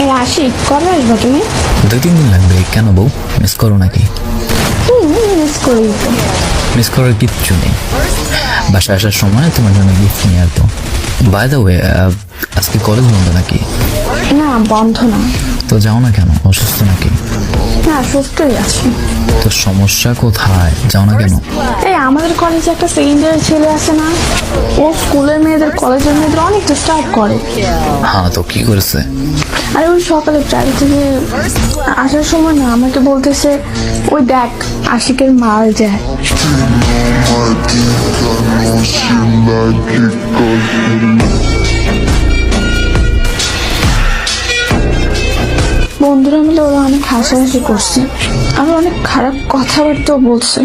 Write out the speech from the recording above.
এই আশিক, কবে আসবে তুমি? 2-3 দিন লাগবে। কেন বউ, মিস করো নাকি? মিস করি তো। মিস করার কিচ্ছু নেই। বাসায় আসার সময় তোমার জন্য গিফট নিয়ে আসবো। বাই দ্য ওয়ে, আজকে কলেজ বন্ধ নাকি? না, বন্ধ না। তো যাও না কেন, অসুস্থ নাকি? না, সুস্থই আছি। তো সমস্যা কোথায়, যাও না কেন? এই আমাদের কলেজে একটা সেকেন্ড ইয়ারের ছেলে আছে না, ও স্কুলের মেয়েদের কলেজের মেয়েদের অনেক ডিস্টার্ব করে। হ্যাঁ, তো কি করেছে? আর ওই সকালে প্রাইভেট থেকে আসার সময় না আমাকে বলতেছে, ওই দেখ আশিকের মাল যায়। বন্ধুরা মিলে ওরা অনেক হাসাহাসি করছে আর অনেক খারাপ কথাবার্তাও বলছে।